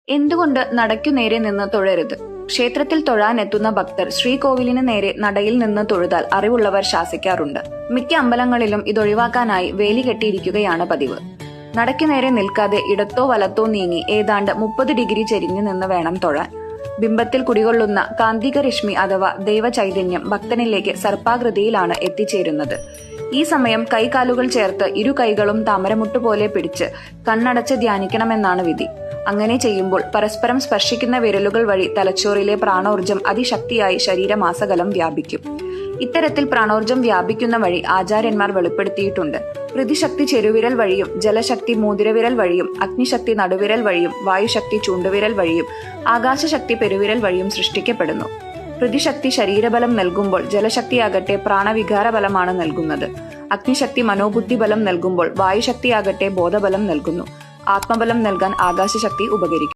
എന്തുകൊണ്ട് നടയ്ക്കു നേരെ നിന്ന് തൊഴരുത്? ക്ഷേത്രത്തിൽ തൊഴാനെത്തുന്ന ഭക്തർ ശ്രീകോവിലിന് നേരെ നടയിൽ നിന്ന് തൊഴുതാൽ അറിവുള്ളവർ ശാസിക്കാറുണ്ട്. മിക്ക അമ്പലങ്ങളിലും ഇതൊഴിവാക്കാനായി വേലി കെട്ടിയിരിക്കുകയാണ് പതിവ്. നടയ്ക്കു നേരെ നിൽക്കാതെ ഇടത്തോ വലത്തോ നീങ്ങി ഏതാണ്ട് 30 ഡിഗ്രി ചെരിഞ്ഞു നിന്ന് വേണം തൊഴാൻ. ബിംബത്തിൽ കുടികൊള്ളുന്ന കാന്തിക രശ്മി അഥവാ ദൈവചൈതന്യം ഭക്തനിലേക്ക് സർപ്പാകൃതിയിലാണ് എത്തിച്ചേരുന്നത്. ഈ സമയം കൈകാലുകൾ ചേർത്ത് ഇരു കൈകളും താമരമുട്ടുപോലെ പിടിച്ച് കണ്ണടച്ച് ധ്യാനിക്കണമെന്നാണ് വിധി. അങ്ങനെ ചെയ്യുമ്പോൾ പരസ്പരം സ്പർശിക്കുന്ന വിരലുകൾ വഴി തലച്ചോറിലെ പ്രാണോർജം അതിശക്തിയായി ശരീരമാസകലം വ്യാപിക്കും. ഇത്തരത്തിൽ പ്രാണോർജം വ്യാപിക്കുന്ന വഴി ആചാര്യന്മാർ വെളിപ്പെടുത്തിയിട്ടുണ്ട്. പൃഥ്വിശക്തി ചെരുവിരൽ വഴിയും, ജലശക്തി മൂതിരവിരൽ വഴിയും, അഗ്നിശക്തി നടുവിരൽ വഴിയും, വായുശക്തി ചൂണ്ടുവിരൽ വഴിയും, ആകാശശക്തി പെരുവിരൽ വഴിയും സൃഷ്ടിക്കപ്പെടുന്നു. പൃഥ്വിശക്തി ശരീരബലം നൽകുമ്പോൾ ജലശക്തിയാകട്ടെ പ്രാണവികാരബലമാണ് നൽകുന്നത്. അഗ്നിശക്തി മനോബുദ്ധിബലം നൽകുമ്പോൾ വായുശക്തിയാകട്ടെ ബോധബലം നൽകുന്നു. ആത്മബലം നൽകാൻ ആകാശശക്തി ഉപകരിക്കും.